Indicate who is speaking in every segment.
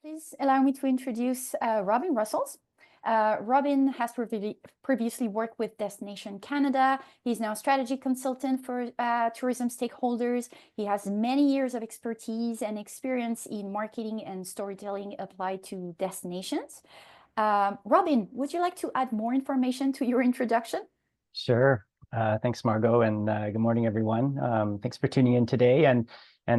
Speaker 1: Please allow me to introduce Robin Russells. Robin has previously worked with Destination Canada. He's now a strategy consultant for tourism stakeholders. He has many years of expertise and experience in marketing and storytelling applied to destinations. Robin, would you like to add more information to your introduction?
Speaker 2: Sure. Thanks, Margot, and good morning, everyone. Thanks for tuning in today, and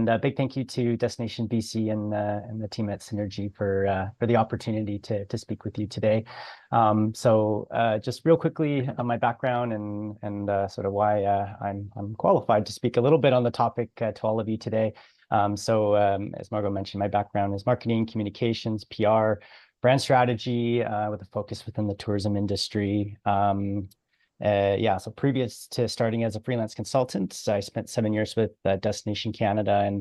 Speaker 2: a big thank you to Destination BC and the team at Synergy for the opportunity to speak with you today. Just real quickly on my background and sort of why I'm qualified to speak a little bit on the topic to all of you today. As Margot mentioned, my background is marketing, communications, PR, brand strategy with a focus within the tourism industry. So previous to starting as a freelance consultant, I spent 7 years with Destination Canada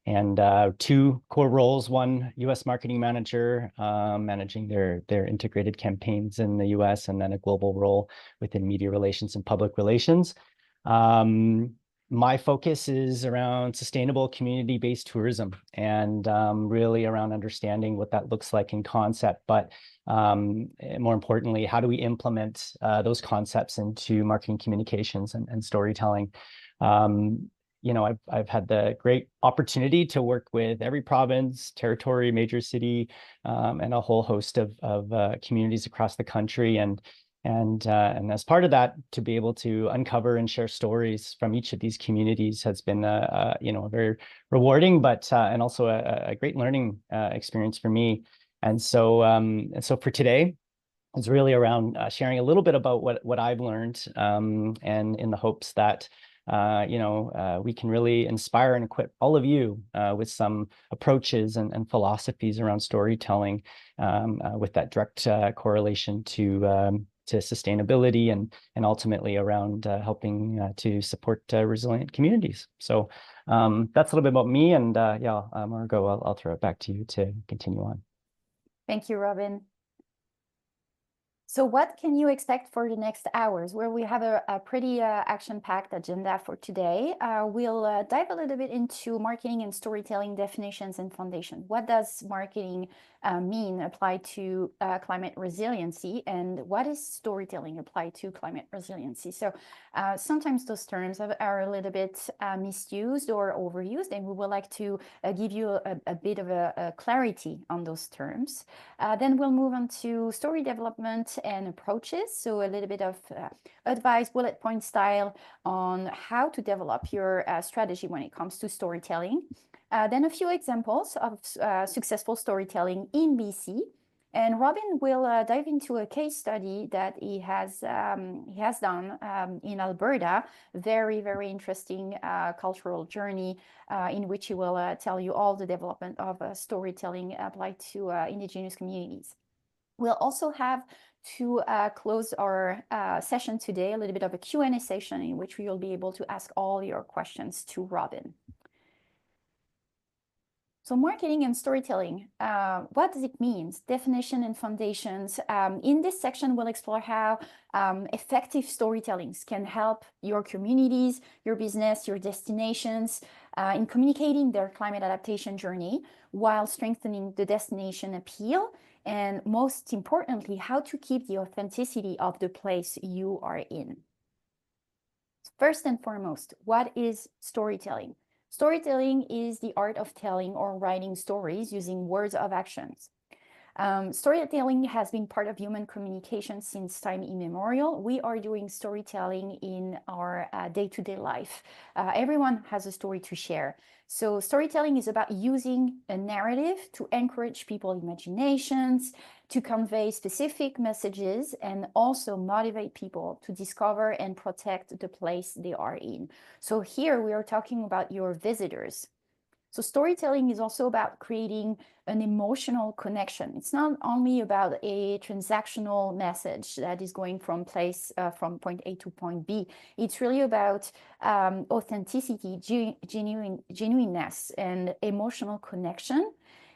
Speaker 2: and two core roles. One, U.S. marketing manager, managing their integrated campaigns in the U.S., and then a global role within media relations and public relations. My focus is around sustainable community-based tourism and really around understanding what that looks like in concept, but more importantly, how do we implement those concepts into marketing communications and storytelling? I've had the great opportunity to work with every province, territory, major city, and a whole host of communities across the country. And as part of that, to be able to uncover and share stories from each of these communities has been a very rewarding, but and also a great learning experience for me. And so for today, it's really around sharing a little bit about what I've learned, and in the hopes that we can really inspire and equip all of you with some approaches and philosophies around storytelling, with that direct correlation to sustainability and ultimately around helping to support resilient communities. So that's a little bit about me, and Margot, I'll throw it back to you to continue on.
Speaker 1: Thank you, Robin. So what can you expect for the next hours? Well, we have a pretty action-packed agenda for today. We'll dive a little bit into marketing and storytelling definitions and foundation. What does marketing mean applied to climate resiliency, and what is storytelling applied to climate resiliency? So sometimes those terms are a little bit misused or overused, and we would like to give you a bit of a clarity on those terms. Then we'll move on to story development and approaches. So a little bit of advice, bullet point style on how to develop your strategy when it comes to storytelling. Then a few examples of successful storytelling in BC. And Robin will dive into a case study that he has done in Alberta. Very, very interesting cultural journey in which he will tell you all the development of storytelling applied to Indigenous communities. We'll also have to close our session today, a little bit of a Q&A session in which we will be able to ask all your questions to Robin. So marketing and storytelling, what does it mean? Definition and foundations. In this section, we'll explore how effective storytellings can help your communities, your business, your destinations in communicating their climate adaptation journey while strengthening the destination appeal. And most importantly, how to keep the authenticity of the place you are in. First and foremost, what is storytelling? Storytelling is the art of telling or writing stories using words of actions. Storytelling has been part of human communication since time immemorial. We are doing storytelling in our day-to-day life. Everyone has a story to share. So storytelling is about using a narrative to encourage people's imaginations, to convey specific messages, and also motivate people to discover and protect the place they are in. So here we are talking about your visitors. So storytelling is also about creating an emotional connection. It's not only about a transactional message that is going from point A to point B. It's really about authenticity, genuineness, and emotional connection.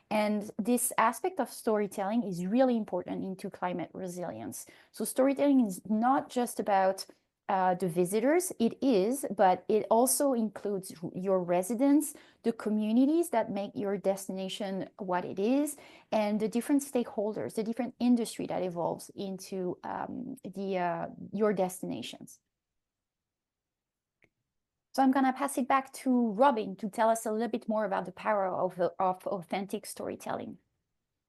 Speaker 1: And this aspect of storytelling is really important into climate resilience. So storytelling is not just about the visitors, it is, but it also includes your residents, the communities that make your destination what it is, and the different stakeholders, the different industry that evolves into your destinations. So I'm going to pass it back to Robin to tell us a little bit more about the power of authentic storytelling.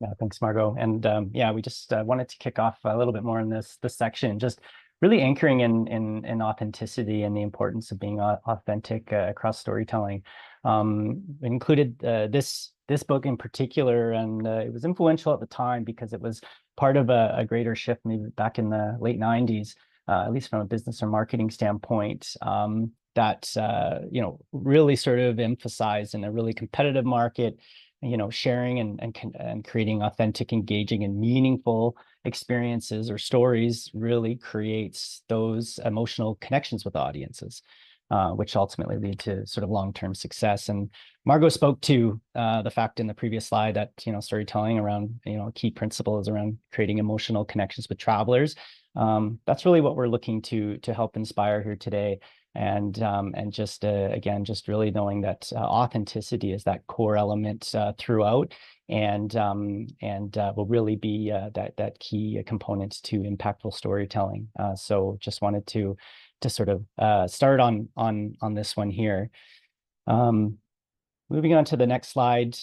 Speaker 2: Yeah, thanks, Margot. And yeah, we just wanted to kick off a little bit more in this section, just really anchoring in authenticity and the importance of being authentic across storytelling. Included this book in particular, and it was influential at the time because it was part of a greater shift, maybe back in the late 90s, at least from a business or marketing standpoint, that really sort of emphasized in a really competitive market, sharing and creating authentic, engaging, and meaningful experiences or stories really creates those emotional connections with audiences, which ultimately lead to sort of long-term success. And Margot spoke to the fact in the previous slide that storytelling around a key principle is around creating emotional connections with travelers. That's really what we're looking to help inspire here today. And just again, just really knowing that authenticity is that core element throughout, and will really be that key component to impactful storytelling. So just wanted to sort of start on this one here. Moving on to the next slide.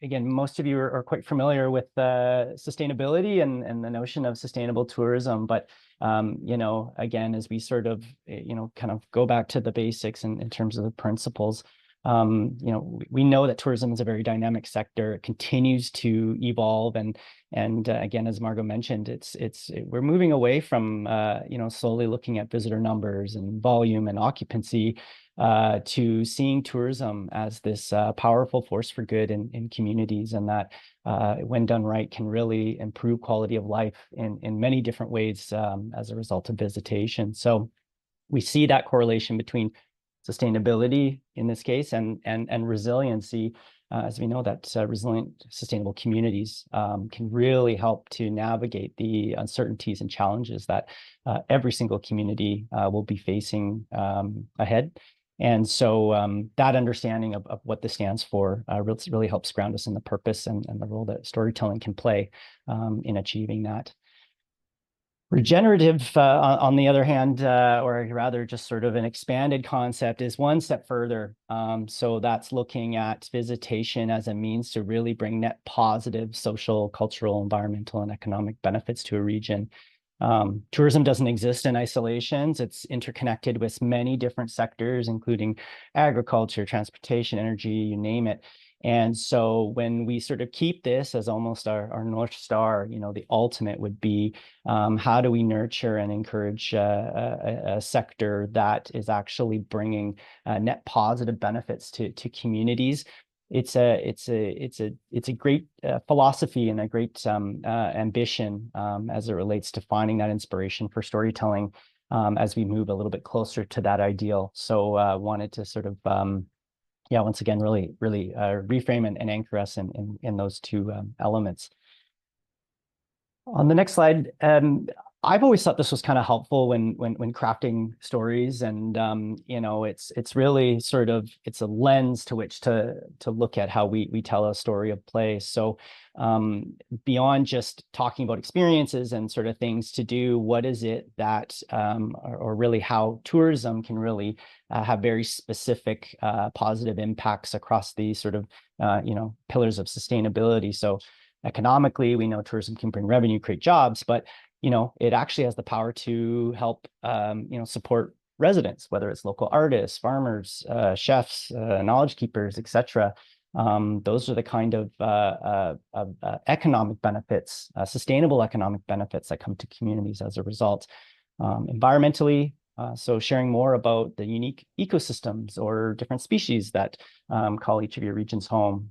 Speaker 2: Again, most of you are quite familiar with sustainability and the notion of sustainable tourism, but again, as we sort of kind of go back to the basics in terms of the principles, we know that tourism is a very dynamic sector. It continues to evolve, and again, as Margot mentioned, we're moving away from slowly looking at visitor numbers and volume and occupancy to seeing tourism as this powerful force for good in communities, and that when done right can really improve quality of life in many different ways as a result of visitation. So we see that correlation between sustainability in this case and resiliency, as we know that resilient, sustainable communities can really help to navigate the uncertainties and challenges that every single community will be facing ahead. And so that understanding of what this stands for really helps ground us in the purpose and the role that storytelling can play in achieving that. Regenerative, on the other hand, or rather just sort of an expanded concept, is one step further. So that's looking at visitation as a means to really bring net positive social, cultural, environmental, and economic benefits to a region. Tourism doesn't exist in isolation. It's interconnected with many different sectors, including agriculture, transportation, energy, you name it. And so when we sort of keep this as almost our North Star, the ultimate would be how do we nurture and encourage a sector that is actually bringing net positive benefits to communities. It's a great philosophy and a great ambition as it relates to finding that inspiration for storytelling as we move a little bit closer to that ideal. So wanted to sort of once again, really reframe and anchor us in those two elements. On the next slide, I've always thought this was kind of helpful when crafting stories, and it's really sort of it's a lens to which to look at how we tell a story of play. So beyond just talking about experiences and sort of things to do, what is it that or really how tourism can really have very specific positive impacts across these sort of pillars of sustainability. So economically, we know tourism can bring revenue, create jobs, but it actually has the power to help support residents, whether it's local artists, farmers, chefs, knowledge keepers, etc. Those are the kind of economic benefits, sustainable economic benefits that come to communities as a result. Environmentally, so sharing more about the unique ecosystems or different species that call each of your regions home,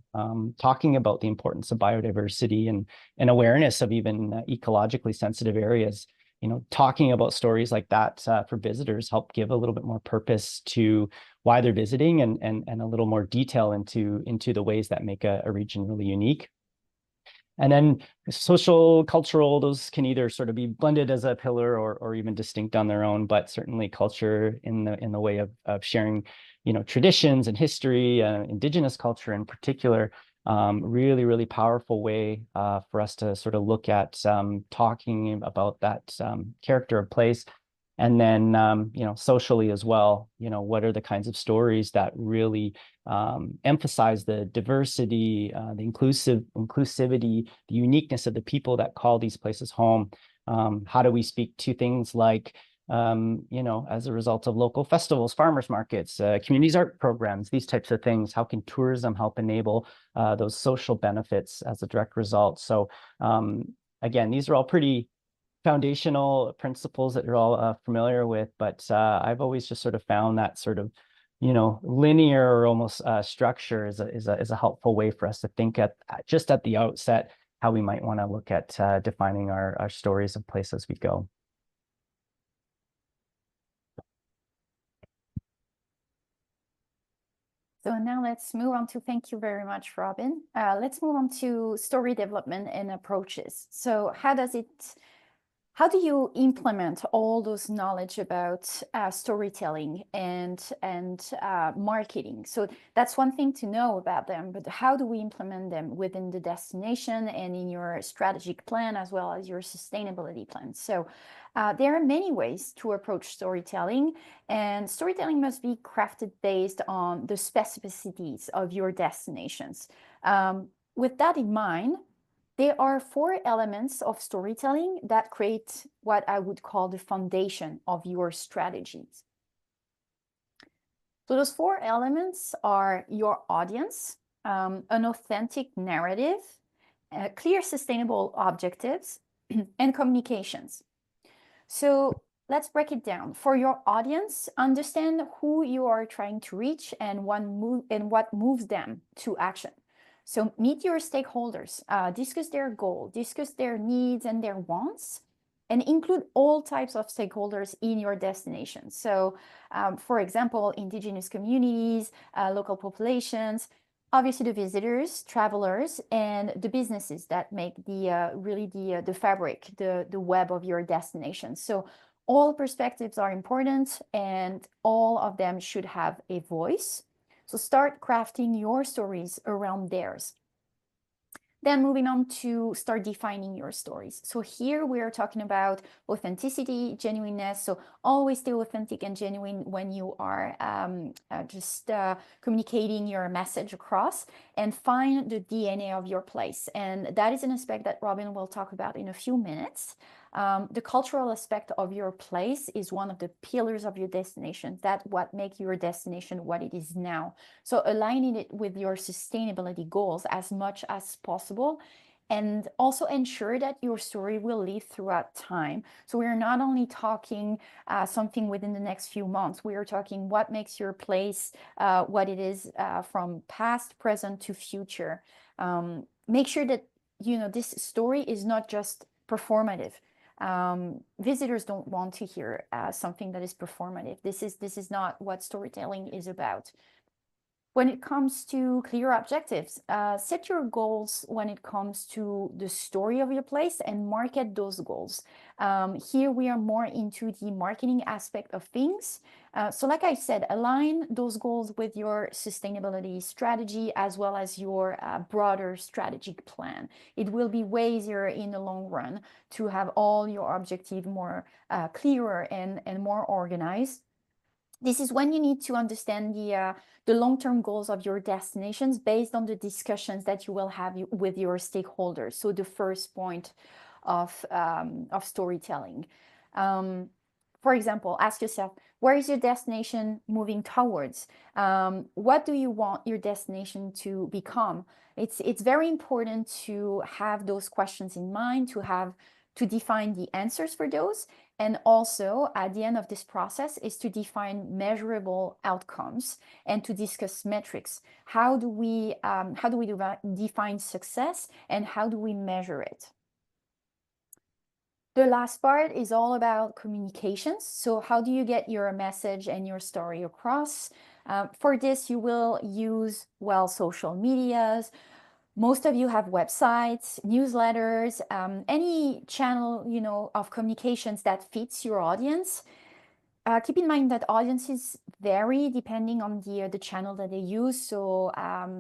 Speaker 2: talking about the importance of biodiversity and awareness of even ecologically sensitive areas. Talking about stories like that for visitors help give a little bit more purpose to why they're visiting and a little more detail into the ways that make a region really unique. And then social, cultural, those can either sort of be blended as a pillar or even distinct on their own, but certainly culture in the way of sharing, traditions and history, indigenous culture in particular, really, really powerful way for us to sort of look at talking about that character of place. And then, socially as well, what are the kinds of stories that really emphasize the diversity, the inclusivity, the uniqueness of the people that call these places home? How do we speak to things like, as a result of local festivals, farmers markets, communities art programs, these types of things? How can tourism help enable those social benefits as a direct result? So again, these are all pretty foundational principles that you're all familiar with, but I've always just sort of found that sort of, linear or almost structure is a helpful way for us to think just at the outset how we might want to look at defining our stories of places we go.
Speaker 1: So now let's move on to, thank you very much, Robin. Let's move on to story development and approaches. So how do you implement all those knowledge about storytelling and marketing? So that's one thing to know about them, but how do we implement them within the destination and in your strategic plan as well as your sustainability plan? So there are many ways to approach storytelling, and storytelling must be crafted based on the specificities of your destinations. With that in mind, there are 4 elements of storytelling that create what I would call the foundation of your strategies. So those 4 elements are your audience, an authentic narrative, clear sustainable objectives, and communications. So let's break it down. For your audience, understand who you are trying to reach and what moves them to action. So meet your stakeholders, discuss their goal, discuss their needs and their wants, and include all types of stakeholders in your destination. So for example, indigenous communities, local populations, obviously the visitors, travelers, and the businesses that make the fabric, the web of your destination. So all perspectives are important and all of them should have a voice. So start crafting your stories around theirs. Then moving on to start defining your stories. So here we are talking about authenticity, genuineness. So always stay authentic and genuine when you are communicating your message across, and find the DNA of your place. And that is an aspect that Robin will talk about in a few minutes. The cultural aspect of your place is one of the pillars of your destination. That's what makes your destination what it is now. So aligning it with your sustainability goals as much as possible, and also ensure that your story will live throughout time. So we're not only talking something within the next few months, we are talking what makes your place what it is from past, present to future. Make sure that this story is not just performative. Visitors don't want to hear something that is performative. This is not what storytelling is about. When it comes to clear objectives, set your goals when it comes to the story of your place and market those goals. Here we are more into the marketing aspect of things. So like I said, align those goals with your sustainability strategy as well as your broader strategic plan. It will be way easier in the long run to have all your objectives more clearer and more organized. This is when you need to understand the long-term goals of your destinations based on the discussions that you will have with your stakeholders. So the first point of storytelling. For example, ask yourself, where is your destination moving towards? What do you want your destination to become? It's very important to have those questions in mind, to define the answers for those. And also at the end of this process is to define measurable outcomes and to discuss metrics. How do we define success and how do we measure it? The last part is all about communications. So how do you get your message and your story across? For this, you will use, social medias, Most of you have websites, newsletters, any channel, of communications that fits your audience. Keep in mind that audiences vary depending on the channel that they use. So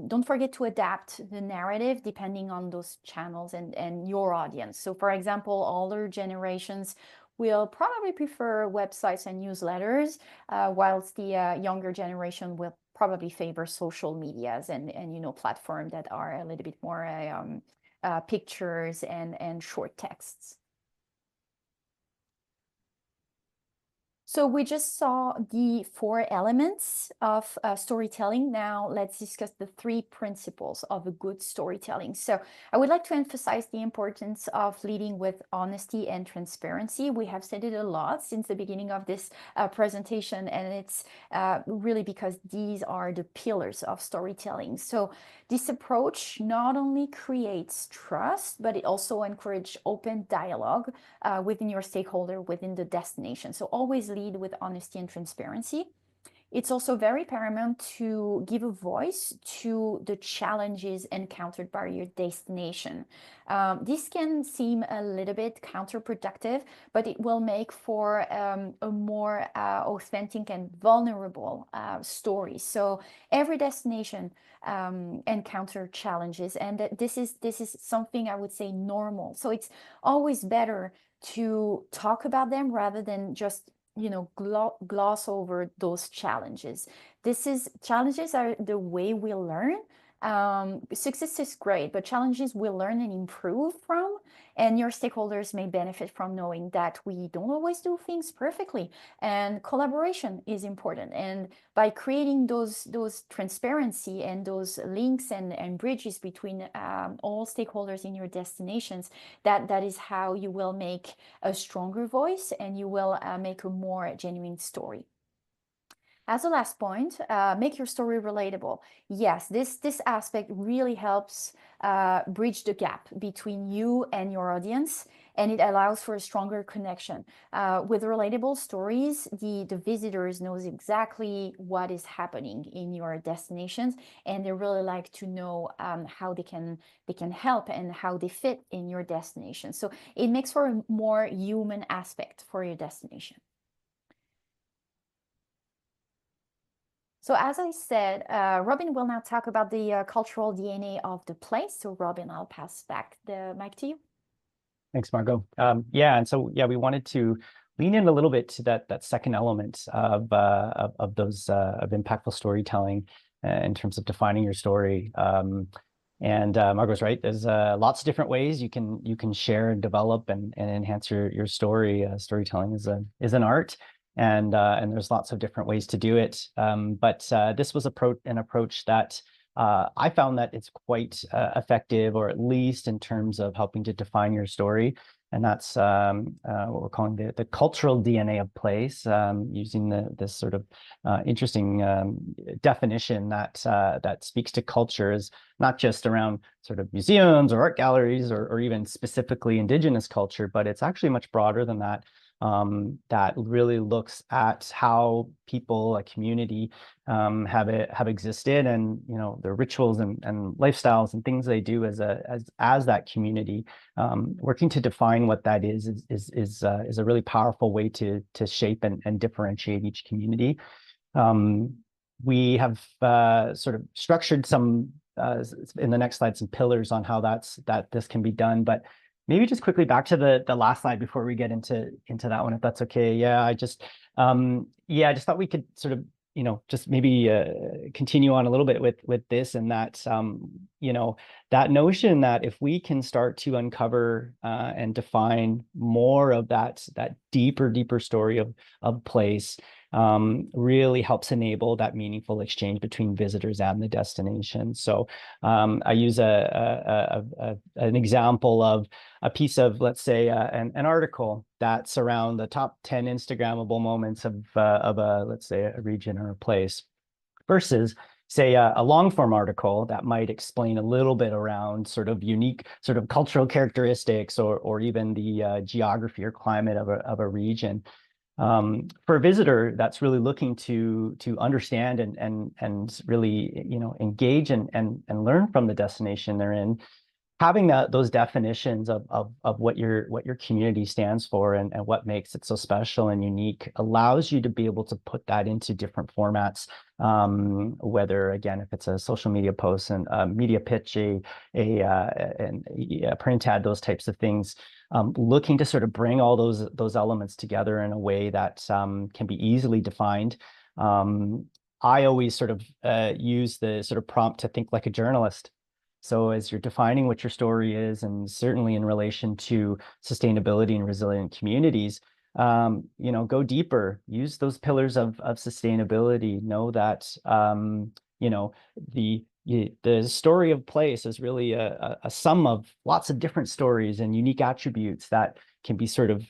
Speaker 1: don't forget to adapt the narrative depending on those channels and your audience. So for example, older generations will probably prefer websites and newsletters, whilst the younger generation will probably favor social medias and platforms that are a little bit more pictures and short texts. So we just saw the 4 elements of storytelling. Now let's discuss the 3 principles of a good storytelling. So I would like to emphasize the importance of leading with honesty and transparency. We have said it a lot since the beginning of this presentation, and it's really because these are the pillars of storytelling. So this approach not only creates trust, but it also encourages open dialogue within your stakeholder, within the destination. So always lead with honesty and transparency. It's also very paramount to give a voice to the challenges encountered by your destination. This can seem a little bit counterproductive, but it will make for a more authentic and vulnerable story. So every destination encounter challenges, and this is something I would say normal. So it's always better to talk about them rather than just gloss over those challenges. Challenges are the way we learn. Success is great, but challenges we learn and improve from, and your stakeholders may benefit from knowing that we don't always do things perfectly, and collaboration is important. And by creating those transparency and those links and bridges between all stakeholders in your destinations, that is how you will make a stronger voice and you will make a more genuine story. As a last point, make your story relatable. Yes, this aspect really helps bridge the gap between you and your audience, and it allows for a stronger connection. With relatable stories, the visitors knows exactly what is happening in your destinations, and they really like to know how they can help and how they fit in your destination. So it makes for a more human aspect for your destination. So as I said, Robin will now talk about the cultural DNA of the place. So Robin, I'll pass back the mic to you.
Speaker 2: Thanks, Margot. And so we wanted to lean in a little bit to that second element of those of impactful storytelling in terms of defining your story. And Margot's right. There's lots of different ways you can share and develop and enhance your story. Storytelling is an art. And there's lots of different ways to do it. But this was an approach that I found that it's quite effective, or at least in terms of helping to define your story. And that's what we're calling the cultural DNA of place, using this sort of interesting definition that speaks to cultures, not just around sort of museums or art galleries or even specifically Indigenous culture, but it's actually much broader than that. That really looks at how people, a community, have existed, and their rituals and lifestyles and things they do as that community. Working to define what that is a really powerful way to shape and differentiate each community. We have sort of structured some in the next slide some pillars on how this can be done, but maybe just quickly back to the last slide before we get into that one, if that's okay. I just thought we could sort of just maybe continue on a little bit with this, and that that notion that if we can start to uncover and define more of that deeper story of place, really helps enable that meaningful exchange between visitors and the destination. So I use an example of a piece of, let's say, an article that's around the top 10 Instagrammable moments of let's say, a region or a place, versus say a long form article that might explain a little bit around sort of unique sort of cultural characteristics or even the geography or climate of a region. For a visitor that's really looking to understand and really, you know, engage and learn from the destination they're in, having those definitions of what your community stands for and what makes it so special and unique allows you to be able to put that into different formats. Whether, again, if it's a social media post and a media pitch, a print ad, those types of things, looking to sort of bring all those elements together in a way that can be easily defined. I always sort of use the sort of prompt to think like a journalist. So as you're defining what your story is, and certainly in relation to sustainability and resilient communities, you know, go deeper, use those pillars of sustainability, know that, you know, the story of place is really a sum of lots of different stories and unique attributes that can be sort of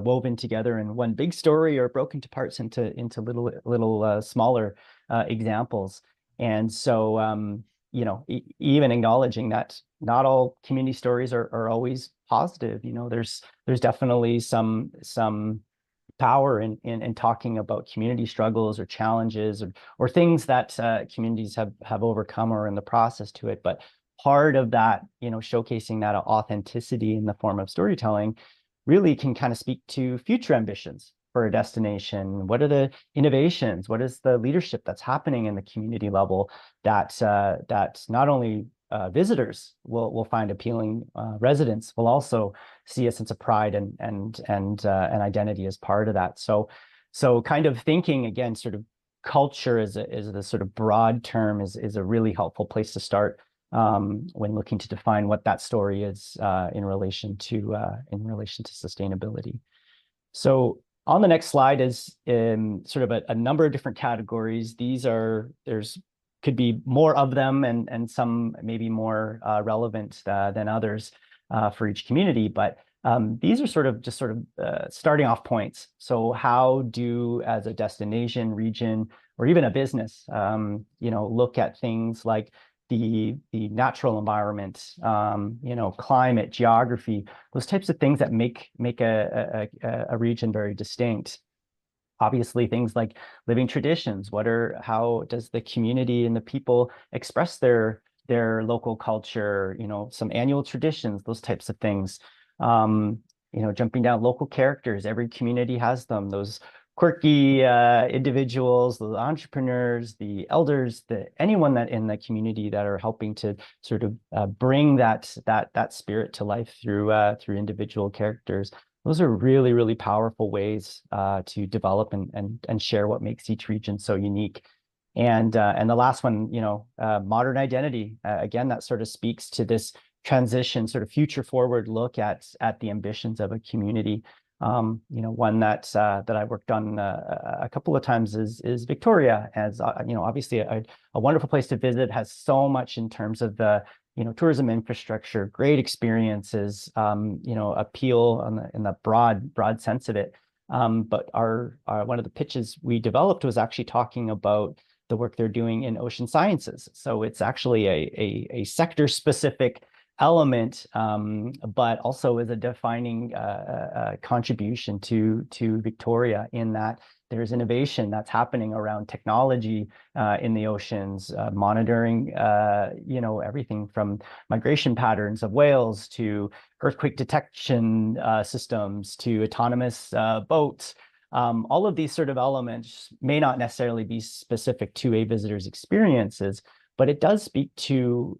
Speaker 2: woven together in one big story or broken to parts into little smaller examples. And so, you know, even acknowledging that not all community stories are always positive. You know, there's definitely some power in talking about community struggles or challenges or things that communities have overcome or in the process to it. But part of that, you know, showcasing that authenticity in the form of storytelling really can kind of speak to future ambitions for a destination. What are the innovations? What is the leadership that's happening in the community level that not only visitors will find appealing, residents will also see a sense of pride and identity as part of that. So kind of thinking again, sort of culture is the sort of broad term is a really helpful place to start when looking to define what that story is in relation to sustainability. So on the next slide is sort of a number of different categories. There's could be more of them and some maybe more relevant than others for each community. But these are sort of starting off points. So how do, as a destination, region, or even a business, you know, look at things like the natural environment, you know, climate, geography, those types of things that make a region very distinct. Obviously, things like living traditions. How does the community and the people express their local culture? You know, some annual traditions, those types of things. You know, jumping down, local characters. Every community has them. Those quirky individuals, the entrepreneurs, the elders, anyone that in the community that are helping to sort of bring that spirit to life through individual characters. Those are really, really powerful ways to develop and share what makes each region so unique. And the last one, you know, modern identity. Again, that sort of speaks to this transition, sort of future forward look at the ambitions of a community. You know, one that I worked on a couple of times is Victoria, as you know, obviously a wonderful place to visit, has so much in terms of the, you know, tourism infrastructure, great experiences, you know, appeal in the broad sense of it. But our one of the pitches we developed was actually talking about the work they're doing in ocean sciences. So it's actually a sector specific element, but also is a defining contribution to Victoria, in that there's innovation that's happening around technology in the oceans, monitoring, you know, everything from migration patterns of whales to earthquake detection systems to autonomous boats. All of these sort of elements may not necessarily be specific to a visitor's experiences, but it does speak to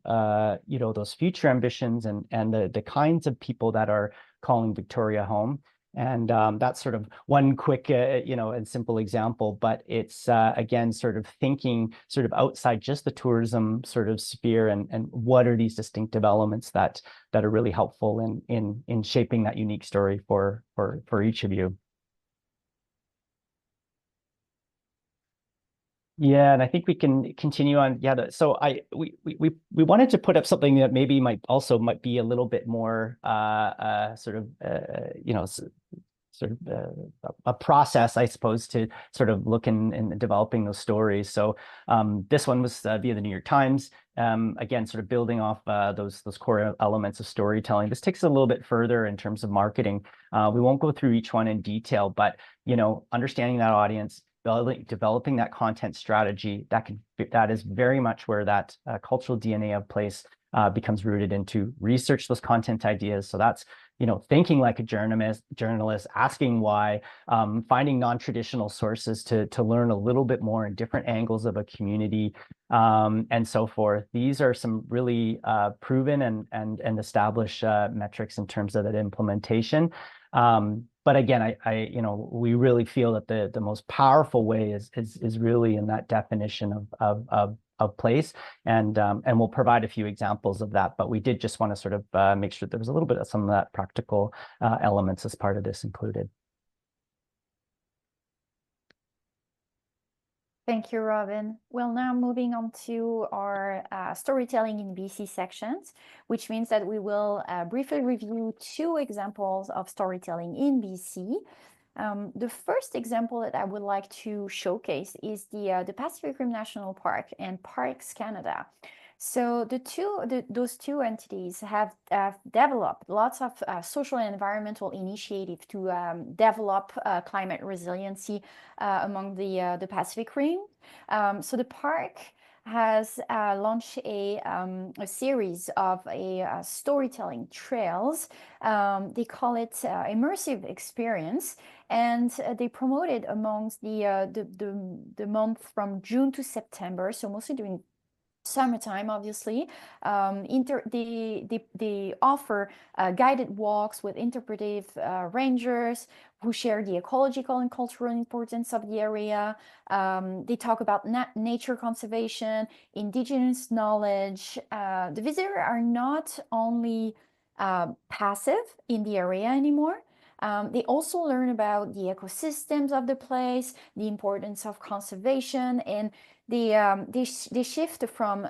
Speaker 2: you know, those future ambitions and the kinds of people that are calling Victoria home. And that's sort of one quick, you know, and simple example, but it's again, sort of thinking sort of outside just the tourism sort of sphere, and what are these distinctive elements that are really helpful in shaping that unique story for each of you. Yeah, and I think we can continue on. Yeah, so we wanted to put up something that might be a little bit more sort of you know, sort of a process, I suppose, to sort of look in developing those stories. So this one was via the New York Times. Again, sort of building off those core elements of storytelling. This takes it a little bit further in terms of marketing. We won't go through each one in detail, but understanding that audience, developing that content strategy, that is very much where that cultural DNA of place becomes rooted into. Research those content ideas. So that's thinking like a journalist, asking why, finding non-traditional sources to learn a little bit more in different angles of a community, and so forth. These are some really proven and established metrics in terms of that implementation. But again, we really feel that the most powerful way is really in that definition of place, and we'll provide a few examples of that. But we did just want to sort of make sure there was a little bit of some of that practical elements as part of this included.
Speaker 1: Thank you, Robin. Well, now moving on to our storytelling in BC sections, which means that we will briefly review 2 examples of storytelling in BC. The first example that I would like to showcase is the Pacific Rim National Park and Parks Canada. So those two entities have developed lots of social and environmental initiatives to develop climate resiliency among the Pacific Rim. So the park has launched a series of storytelling trails. They call it immersive experience, and they promote it amongst the month from June to September, so mostly during summertime, obviously. They offer guided walks with interpretive rangers who share the ecological and cultural importance of the area. They talk about nature conservation, indigenous knowledge. The visitors are not only passive in the area anymore. They also learn about the ecosystems of the place, the importance of conservation, and they shift from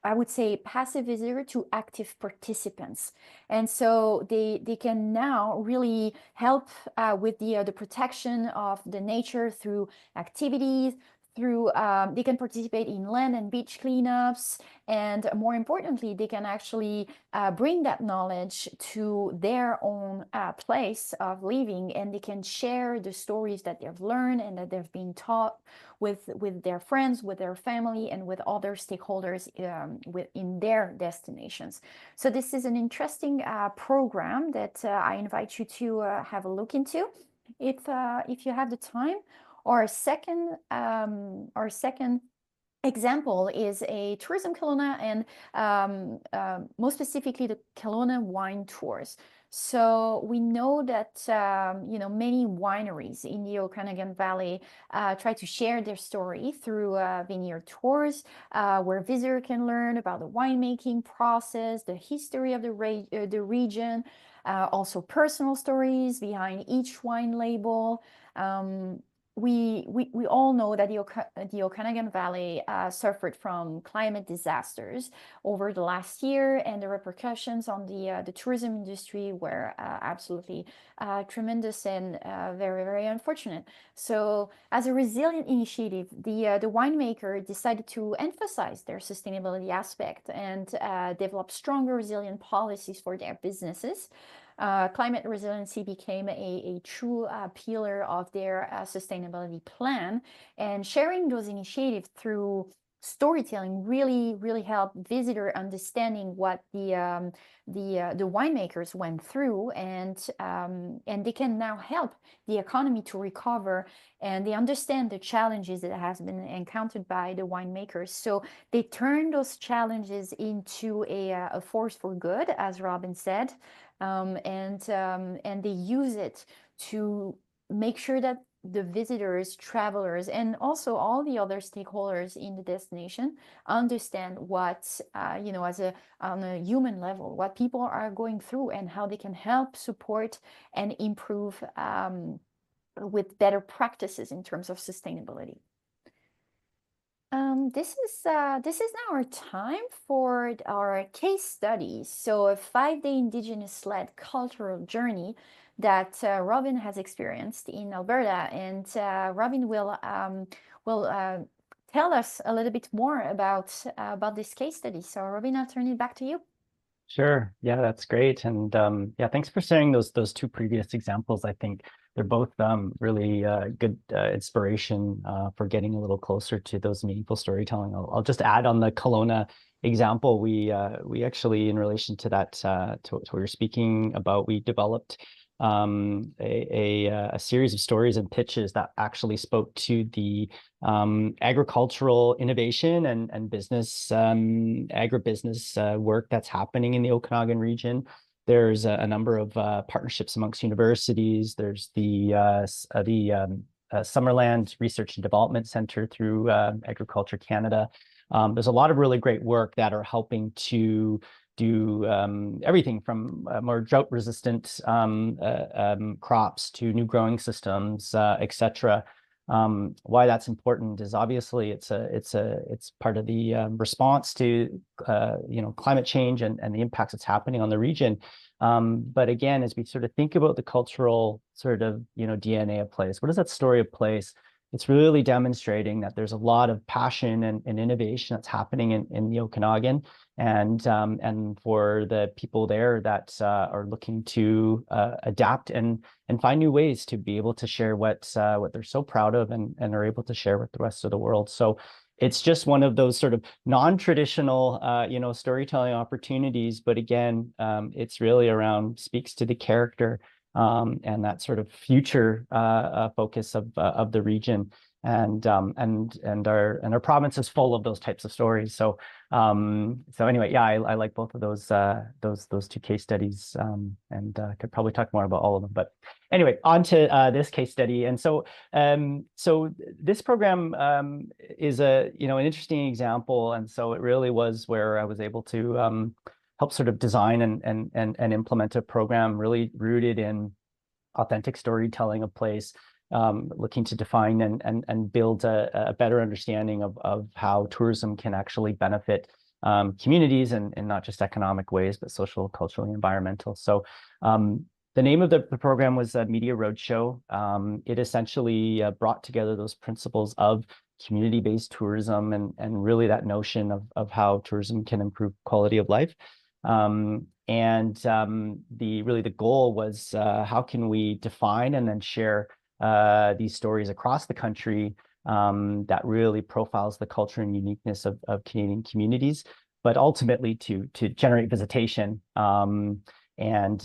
Speaker 1: I would say passive visitor to active participants, and so they can now really help with the protection of the nature through activities. They can participate in land and beach cleanups, and more importantly, they can actually bring that knowledge to their own place of living, and they can share the stories that they've learned and that they've been taught with their friends, with their family, and with other stakeholders in their destinations. So this is an interesting program that I invite you to have a look into if you have the time. Our second example is a Tourism Kelowna, and more specifically the Kelowna wine tours. So we know that many wineries in the Okanagan Valley try to share their story through vineyard tours, where visitors can learn about the winemaking process, the history of the region, also personal stories behind each wine label. We all know that the Okanagan Valley suffered from climate disasters over the last year, and the repercussions on the tourism industry were absolutely tremendous and very, very unfortunate. So as a resilient initiative, the winemaker decided to emphasize their sustainability aspect and develop stronger resilient policies for their businesses. Climate resiliency became a true pillar of their sustainability plan, and sharing those initiatives through storytelling really helped visitor understanding what the winemakers went through, and they can now help the economy to recover, and they understand the challenges that has been encountered by the winemakers. So they turn those challenges into a force for good, as Robin said, and they use it to make sure that the visitors, travelers, and also all the other stakeholders in the destination understand what, on a human level, what people are going through and how they can help support and improve with better practices in terms of sustainability. This is now our time for our case study. So a 5-day Indigenous-led cultural journey that Robin has experienced in Alberta, and Robin will tell us a little bit more about this case study. So Robin, I'll turn it back to you.
Speaker 2: Sure. Yeah, that's great. And yeah, thanks for sharing those two previous examples. I think they're both really good inspiration for getting a little closer to those meaningful storytelling. I'll just add on the Kelowna example. We actually, in relation to that, to what you're speaking about, we developed a series of stories and pitches that actually spoke to the agricultural innovation and business, agribusiness work that's happening in the Okanagan region. There's a number of partnerships amongst universities. There's the Summerland Research and Development Center through Agriculture Canada. There's a lot of really great work that are helping to do everything from more drought-resistant crops to new growing systems, etc. Why that's important is obviously it's part of the response to climate change and the impacts it's happening on the region. But again, as we sort of think about the cultural sort of DNA of place, what is that story of place? It's really demonstrating that there's a lot of passion and innovation that's happening in the Okanagan, and for the people there that are looking to adapt and find new ways to be able to share what they're so proud of and are able to share with the rest of the world. So it's just one of those sort of non-traditional storytelling opportunities, but again, it's really around speaks to the character and that sort of future focus of the region, and our province is full of those types of stories. So anyway, yeah, I like both of those two case studies, and could probably talk more about all of them. But anyway, on to this case study. And so this program is an interesting example, and so it really was where I was able to help sort of design and implement a program really rooted in authentic storytelling of place, looking to define and build a better understanding of how tourism can actually benefit communities in not just economic ways, but social, culturally, environmental. So the name of the program was Media Roadshow. It essentially brought together those principles of community-based tourism and really that notion of how tourism can improve quality of life. The goal was how can we define and then share these stories across the country that really profiles the culture and uniqueness of Canadian communities, but ultimately to generate visitation and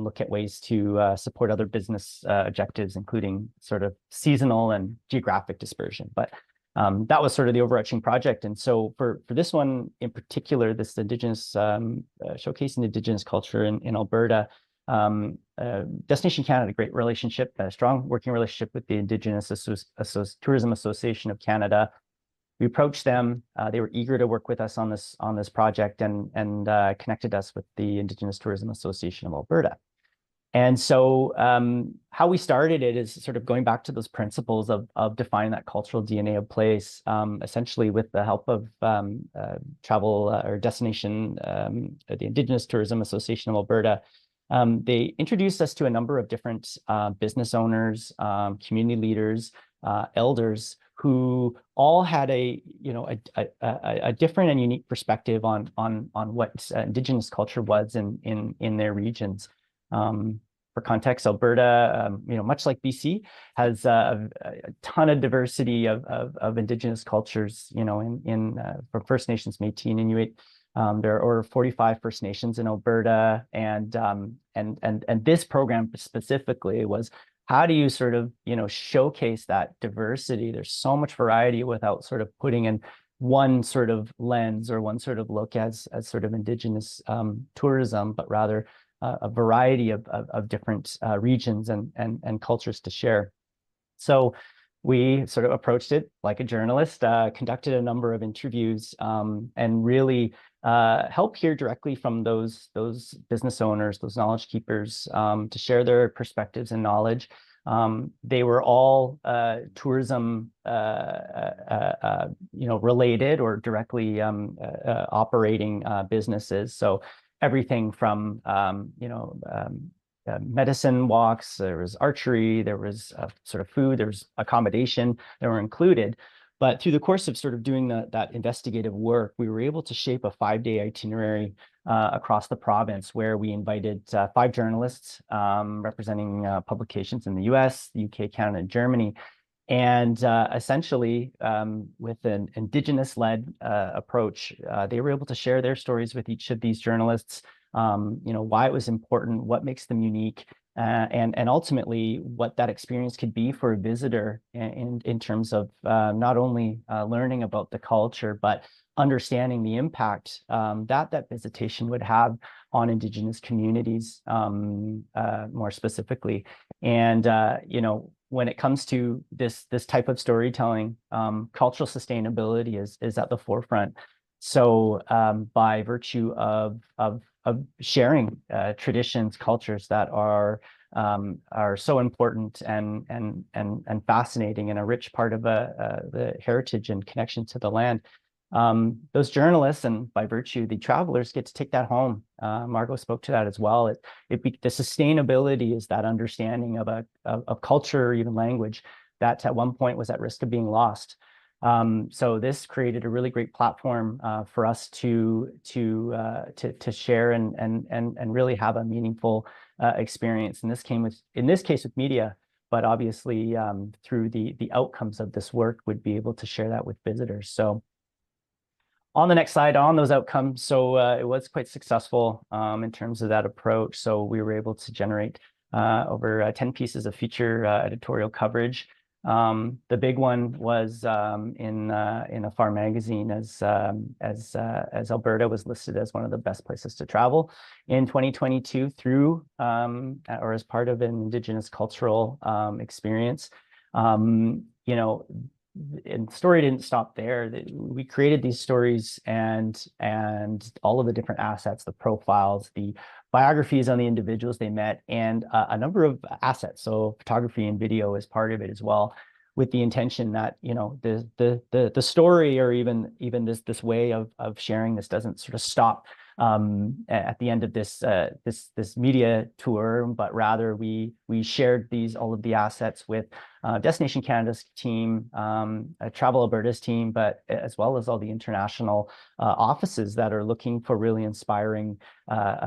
Speaker 2: look at ways to support other business objectives, including sort of seasonal and geographic dispersion. But that was sort of the overarching project. And so for this one in particular, this Indigenous showcasing Indigenous culture in Alberta, Destination Canada had a great relationship, a strong working relationship with the Indigenous Tourism Association of Canada. We approached them. They were eager to work with us on this project and connected us with the Indigenous Tourism Association of Alberta. And so how we started it is sort of going back to those principles of defining that cultural DNA of place, essentially with the help of travel or destination, the Indigenous Tourism Association of Alberta. They introduced us to a number of different business owners, community leaders, elders who all had a different and unique perspective on what Indigenous culture was in their regions. For context, Alberta, much like BC, has a ton of diversity of Indigenous cultures. For First Nations, Métis, and Inuit, there are over 45 First Nations in Alberta, and this program specifically was how do you sort of showcase that diversity? There's so much variety without sort of putting in one sort of lens or one sort of look as sort of Indigenous tourism, but rather a variety of different regions and cultures to share. So we sort of approached it like a journalist, conducted a number of interviews, and really help hear directly from those business owners, those knowledge keepers, to share their perspectives and knowledge. They were all tourism related or directly operating businesses. So everything from medicine walks, there was archery, there was sort of food, there was accommodation that were included. But through the course of sort of doing that investigative work, we were able to shape a 5-day itinerary across the province where we invited 5 journalists representing publications in the US, the UK, Canada, and Germany. And essentially, with an Indigenous-led approach, they were able to share their stories with each of these journalists, why it was important, what makes them unique, and ultimately what that experience could be for a visitor in terms of not only learning about the culture, but understanding the impact that visitation would have on Indigenous communities more specifically. And, when it comes to this type of storytelling, cultural sustainability is at the forefront. So by virtue of sharing traditions, cultures that are so important and fascinating and a rich part of the heritage and connection to the land, those journalists and by virtue the travelers get to take that home. Margot spoke to that as well. The sustainability is that understanding of culture or even language that at one point was at risk of being lost. So this created a really great platform for us to share and really have a meaningful experience. And in this case with media, but obviously through the outcomes of this work would be able to share that with visitors. So on the next slide, on those outcomes, so it was quite successful in terms of that approach. So we were able to generate over 10 pieces of feature editorial coverage. The big one was in a farm magazine as Alberta was listed as one of the best places to travel in 2022 through or as part of an Indigenous cultural experience. And the story didn't stop there. We created these stories and all of the different assets, the profiles, the biographies on the individuals they met, and a number of assets. So photography and video is part of it as well, with the intention that the story or even this way of sharing this doesn't sort of stop at the end of this media tour, but rather we shared all of the assets with Destination Canada's team, Travel Alberta's team, but as well as all the international offices that are looking for really inspiring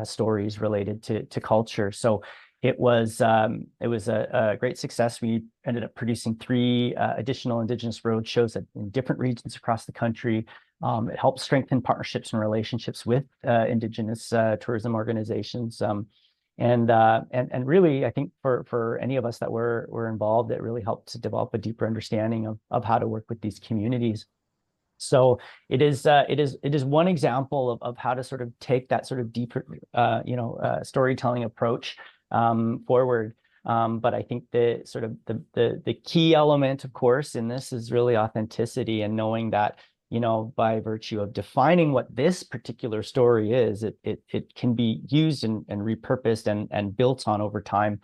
Speaker 2: stories related to culture. So it was a great success. We ended up producing 3 additional Indigenous road shows in different regions across the country. It helped strengthen partnerships and relationships with Indigenous tourism organizations. And really, I think for any of us that were involved, it really helped to develop a deeper understanding of how to work with these communities. So it is one example of how to sort of take that sort of deeper storytelling approach forward. But I think the key element, of course, in this is really authenticity and knowing that, by virtue of defining what this particular story is, it can be used and repurposed and built on over time,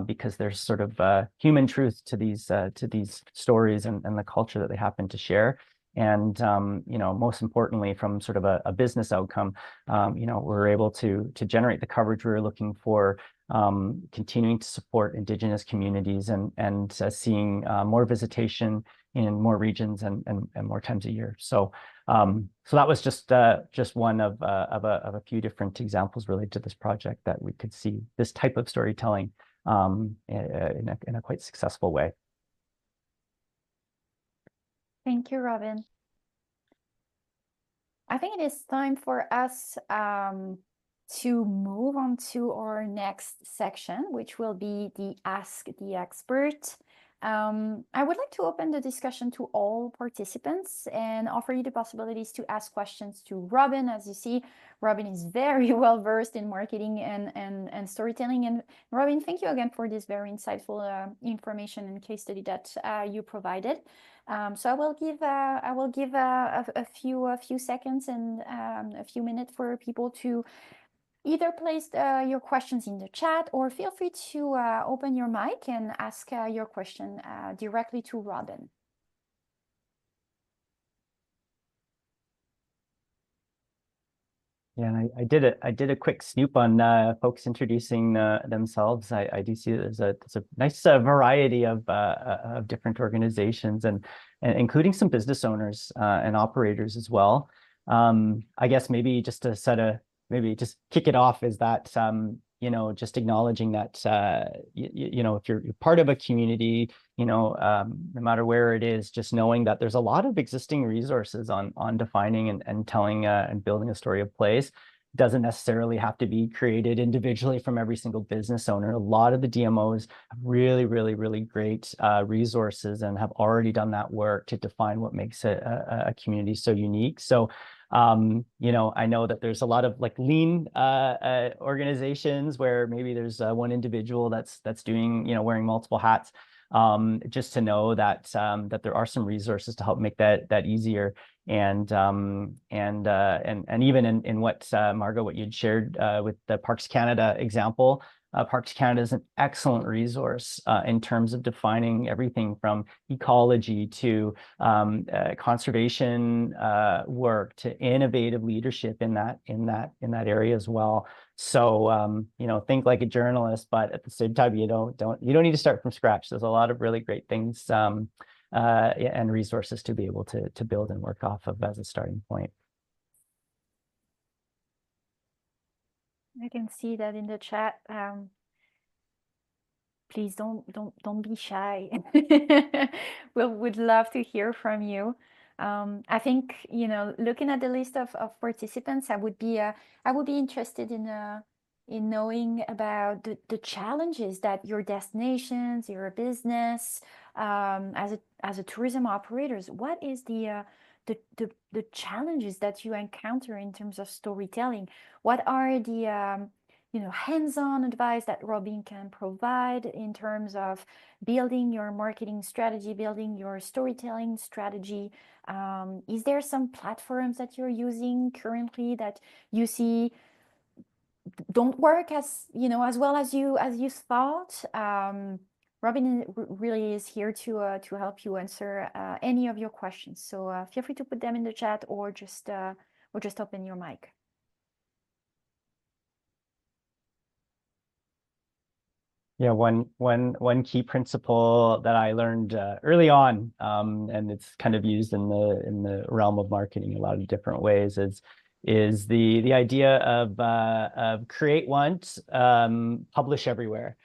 Speaker 2: because there's sort of human truth to these stories and the culture that they happen to share. And most importantly, from sort of a business outcome, we're able to generate the coverage we were looking for, continuing to support Indigenous communities and seeing more visitation in more regions and more times a year. So that was just one of a few different examples related to this project that we could see this type of storytelling in a quite successful way.
Speaker 1: Thank you, Robin. I think it is time for us to move on to our next section, which will be the Ask the Expert. I would like to open the discussion to all participants and offer you the possibilities to ask questions to Robin. As you see, Robin is very well versed in marketing and storytelling. And Robin, thank you again for this very insightful information and case study that you provided. So I will give a few seconds and a few minutes for people to either place your questions in the chat or feel free to open your mic and ask your question directly to Robin.
Speaker 2: Yeah, and I did a quick snoop on folks introducing themselves. I do see there's a nice variety of different organizations and including some business owners and operators as well. I guess maybe just to maybe just kick it off is that you know, just acknowledging that you know, if you're part of a community, you know, no matter where it is, just knowing that there's a lot of existing resources on defining and telling and building a story of place. Doesn't necessarily have to be created individually from every single business owner. A lot of the DMOs have really great resources and have already done that work to define what makes a community so unique. So you know, I know that there's a lot of like lean organizations where maybe there's one individual that's doing, you know, wearing multiple hats. Just to know that that there are some resources to help make that easier. And even in what Margot, what you'd shared with the Parks Canada example, Parks Canada is an excellent resource in terms of defining everything from ecology to conservation work to innovative leadership in that area as well. So you know, think like a journalist, but at the same time, you don't need to start from scratch. There's a lot of really great things and resources to be able to build and work off of as a starting point.
Speaker 1: I can see that in the chat. Please don't be shy. We'd love to hear from you. I think, you know, looking at the list of participants, I would be interested in knowing about the challenges that your destinations, your business, as a tourism operators, what is the challenges that you encounter in terms of storytelling? What are the you know, hands-on advice that Robin can provide in terms of building your marketing strategy, building your storytelling strategy? Is there some platforms that you're using currently that you see don't work as, you know, as well as you thought? Robin really is here to help you answer any of your questions. So feel free to put them in the chat or just open your mic.
Speaker 2: Yeah, one key principle that I learned early on, and it's kind of used in the realm of marketing in a lot of different ways, is the idea of create once, publish everywhere.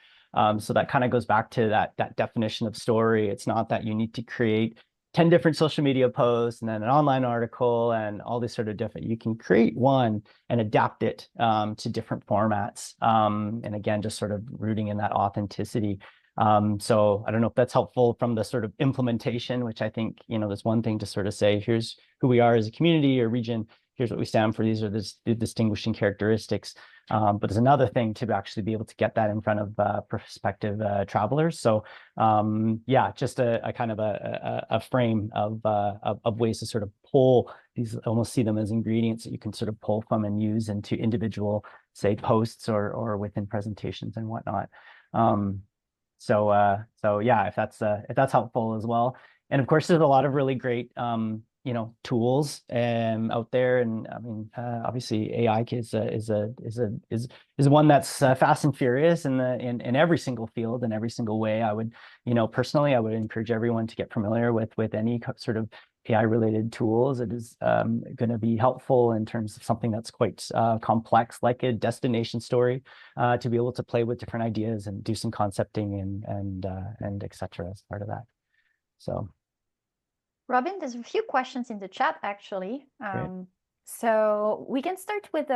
Speaker 2: So that kind of goes back to that definition of story. It's not that you need to create 10 different social media posts and then an online article and all these sort of different. You can create one and adapt it to different formats. And again, just sort of rooting in that authenticity. So I don't know if that's helpful from the sort of implementation, which I think, you know, there's one thing to sort of say, here's who we are as a community or region. Here's what we stand for. These are the distinguishing characteristics. But there's another thing to actually be able to get that in front of prospective travelers. So yeah, just a kind of a frame of ways to sort of pull these, almost see them as ingredients that you can sort of pull from and use into individual, say, posts or within presentations and whatnot. So yeah, if that's helpful as well. And of course, there's a lot of really great you know, tools out there, and I mean, obviously, AI is one that's fast and furious in every single field and every single way. I would, you know, personally, I would encourage everyone to get familiar with any sort of AI related tools. It is going to be helpful in terms of something that's quite complex, like a destination story, to be able to play with different ideas and do some concepting and etc. as part of that. So.
Speaker 1: Robin, there's a few questions in the chat actually.
Speaker 2: Great.
Speaker 1: So we can start with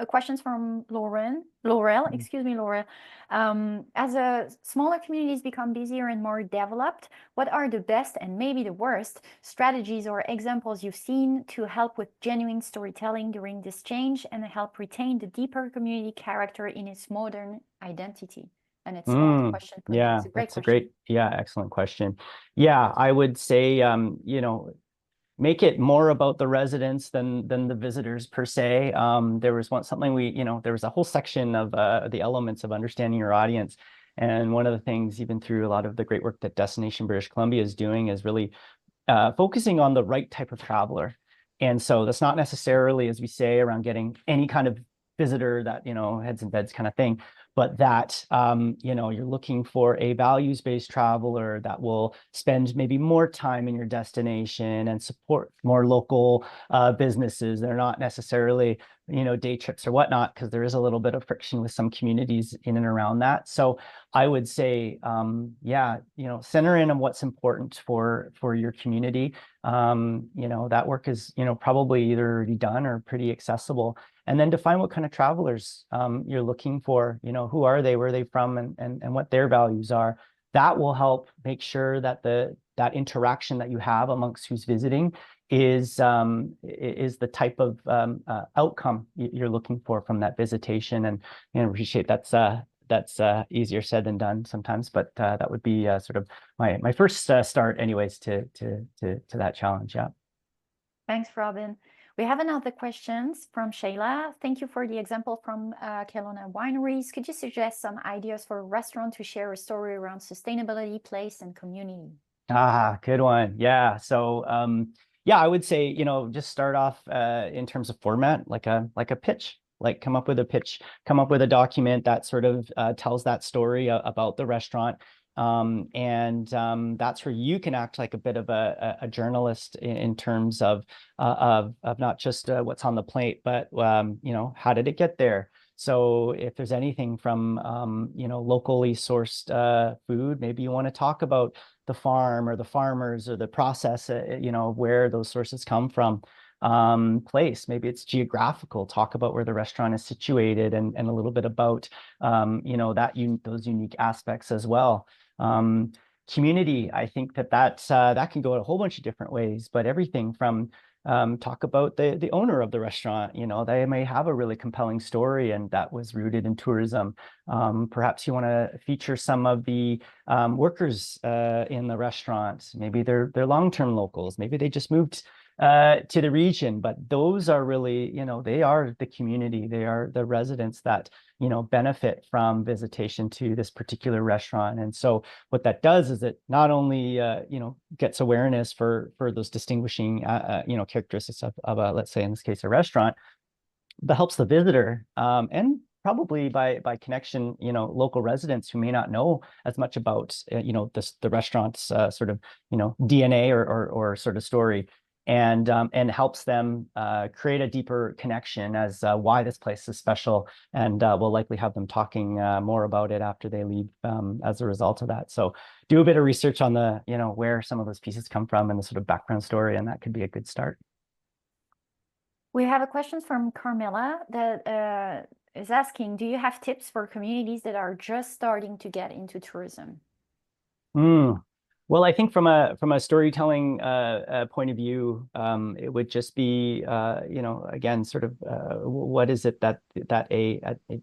Speaker 1: questions from Laurel, excuse me, Laurel. As smaller communities become busier and more developed, what are the best and maybe the worst strategies or examples you've seen to help with genuine storytelling during this change and help retain the deeper community character in its modern identity? And it's a question.
Speaker 2: Yeah,
Speaker 1: it's a great
Speaker 2: that's
Speaker 1: question.
Speaker 2: a great, excellent question. Yeah, I would say, you know, make it more about the residents than the visitors per se. There was something you know, there was a whole section of the elements of understanding your audience. And one of the things, even through a lot of the great work that Destination British Columbia is doing, is really focusing on the right type of traveler. And so that's not necessarily, as we say, around getting any kind of visitor that, heads and beds kind of thing, but that, you're looking for a values-based traveler that will spend maybe more time in your destination and support more local businesses. They're not necessarily, day trips or whatnot, because there is a little bit of friction with some communities in and around that. So I would say, center in on what's important for your community. That work is, probably either already done or pretty accessible. And then define what kind of travelers you're looking for. Who are they, where are they from, and what their values are. That will help make sure that that interaction that you have amongst who's visiting is the type of outcome you're looking for from that visitation. And appreciate that's easier said than done sometimes, but that would be sort of my first start, anyways, to that challenge. Yeah.
Speaker 1: Thanks, Robin. We have another questions from Shayla. Thank you for the example from Kelowna Wineries. Could you suggest some ideas for a restaurant to share a story around sustainability, place, and community?
Speaker 2: Good one. Yeah. So, I would say, just start off in terms of format, like a pitch. Like come up with a pitch, come up with a document that sort of tells that story about the restaurant. That's where you can act like a bit of a journalist in terms of not just what's on the plate, but how did it get there? So if there's anything from locally sourced food, maybe you want to talk about the farm or the farmers or the process, where those sources come from. Place, maybe it's geographical, talk about where the restaurant is situated and a little bit about those unique aspects as well. Community, I think that can go a whole bunch of different ways, but everything from talk about the owner of the restaurant. They may have a really compelling story and that was rooted in tourism. Perhaps you want to feature some of the workers in the restaurant. Maybe they're long-term locals, maybe they just moved to the region, but those are really, they are the community, they are the residents that, benefit from visitation to this particular restaurant. And so what that does is it not only, gets awareness for those distinguishing, characteristics of a, let's say in this case, a restaurant, but helps the visitor, and probably by connection, local residents who may not know as much about, the restaurant's sort of, DNA or sort of story. And helps them create a deeper connection as why this place is special, and we'll likely have them talking more about it after they leave as a result of that. So do a bit of research on the, where some of those pieces come from and the sort of background story, and that could be a good start.
Speaker 1: We have a question from Carmela that is asking, do you have tips for communities that are just starting to get into tourism?
Speaker 2: Well, I think from a storytelling point of view, it would just be again sort of what is it that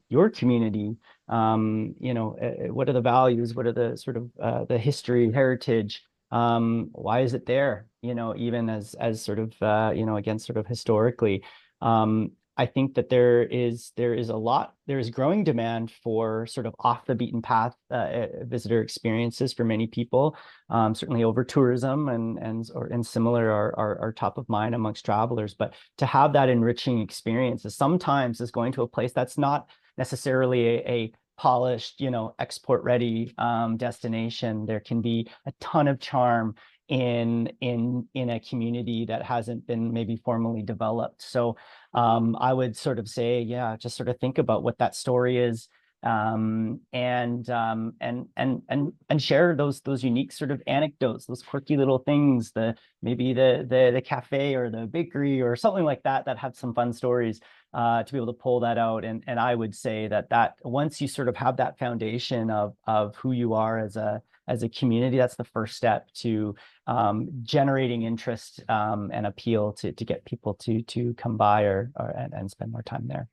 Speaker 2: your community, what are the values, what are the sort of the history, heritage, why is it there, even as sort of again sort of historically. I think that there is growing demand for sort of off the beaten path visitor experiences for many people. Certainly over tourism and similar are top of mind amongst travelers. But to have that enriching experience sometimes is going to a place that's not necessarily a polished, export ready destination. There can be a ton of charm in a community that hasn't been maybe formally developed. So I would sort of say, just sort of think about what that story is, and share those unique sort of anecdotes, those quirky little things, maybe the cafe or the bakery or something like that have some fun stories, to be able to pull that out. And I would say that once you sort of have that foundation of who you are as a community, that's the first step to generating interest and appeal to get people to come by and spend more time there.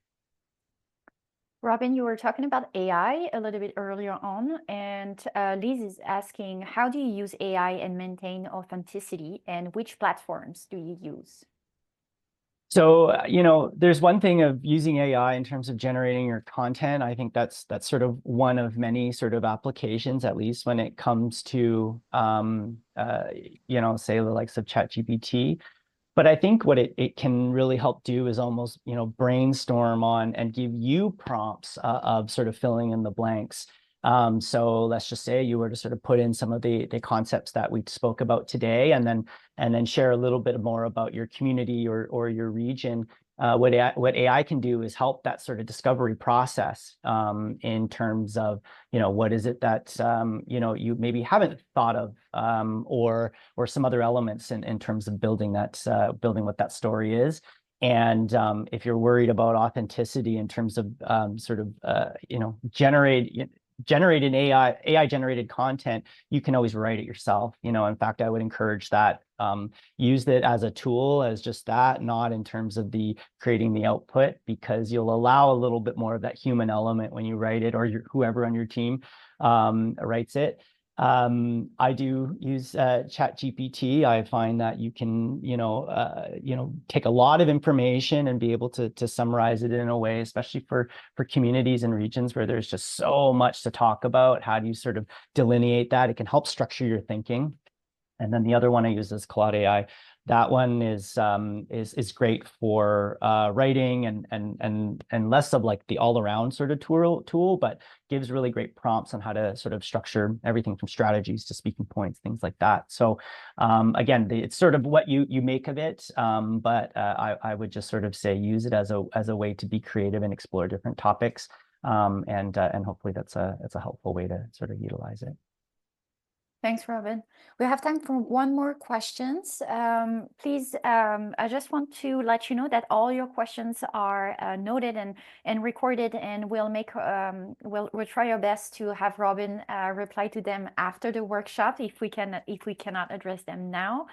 Speaker 1: Robin, you were talking about AI a little bit earlier on, and Liz is asking, how do you use AI and maintain authenticity, and which platforms do you use?
Speaker 2: So, there's one thing of using AI in terms of generating your content. I think that's sort of one of many sort of applications, at least when it comes to, say the likes of ChatGPT. But I think what it can really help do is almost, brainstorm on and give you prompts of sort of filling in the blanks. So let's just say you were to sort of put in some of the concepts that we spoke about today, and then share a little bit more about your community or your region. What AI can do is help that sort of discovery process, in terms of, what is it that, you maybe haven't thought of, or some other elements in terms of building building what that story is. And if you're worried about authenticity in terms of, sort of, generated AI generated content, you can always write it yourself. In fact, I would encourage that. Use it as a tool, as just that, not in terms of the creating the output, because you'll allow a little bit more of that human element when you write it, or whoever on your team writes it. I do use Chat GPT. I find that you can, take a lot of information and be able to summarize it in a way, especially for communities and regions where there's just so much to talk about. How do you sort of delineate that? It can help structure your thinking. And then the other one I use is Claude AI. That one is great for writing and less of like the all around sort of tool, but gives really great prompts on how to sort of structure everything from strategies to speaking points, things like that. So again, it's sort of what you make of it, but I would just sort of say use it as a way to be creative and explore different topics, and hopefully that's a helpful way to sort of utilize it.
Speaker 1: Thanks, Robin. We have time for one more questions. Please, I just want to let you know that all your questions are noted and recorded, and we'll try our best to have Robin reply to them after the workshop if we cannot address them now.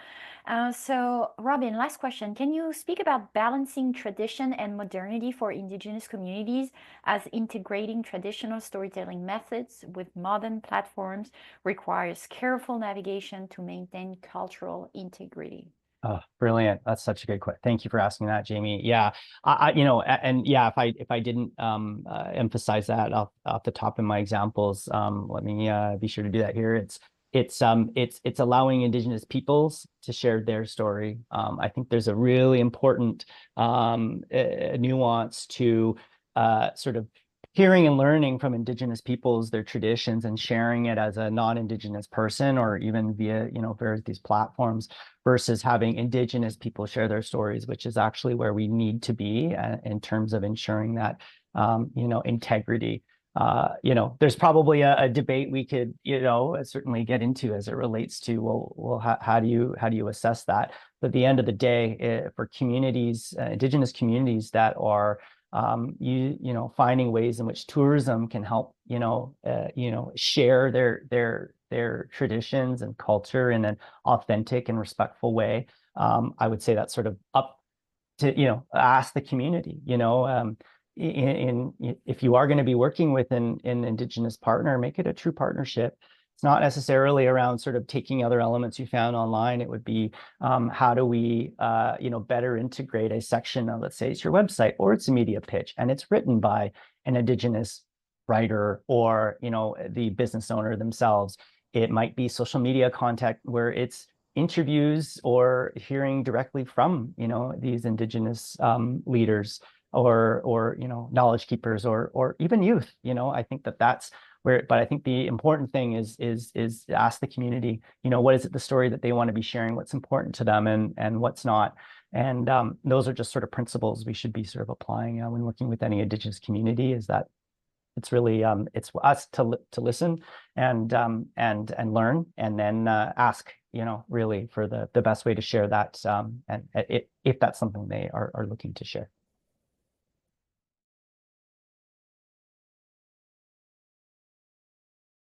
Speaker 1: So Robin, last question. Can you speak about balancing tradition and modernity for Indigenous communities, as integrating traditional storytelling methods with modern platforms requires careful navigation to maintain cultural integrity?
Speaker 2: Oh, brilliant. That's such a good question. Thank you for asking that, Jamie. Yeah. And yeah, if I didn't emphasize that off the top of my examples, let me be sure to do that here. It's allowing Indigenous peoples to share their story. I think there's a really important nuance to sort of hearing and learning from Indigenous peoples, their traditions, and sharing it as a non-Indigenous person, or even via, various these platforms, versus having Indigenous people share their stories, which is actually where we need to be in terms of ensuring that, integrity. There's probably a debate we could, certainly get into as it relates to, well, how do you assess that? But at the end of the day, for communities, Indigenous communities that are finding ways in which tourism can help, share their traditions and culture in an authentic and respectful way. I would say that's sort of up to, ask the community, if you are going to be working with an Indigenous partner, make it a true partnership. It's not necessarily around sort of taking other elements you found online. It would be, how do we, better integrate a section of, let's say it's your website or it's a media pitch and it's written by an Indigenous writer or, the business owner themselves. It might be social media content where it's interviews or hearing directly from, these Indigenous leaders or knowledge keepers or even youth. I think that's where, but I think the important thing is ask the community, what is it, the story that they want to be sharing, what's important to them and what's not. And those are just sort of principles we should be sort of applying when working with any Indigenous community, is that it's really it's us to listen and learn, and then ask, really for the best way to share that, and if that's something they are looking to share.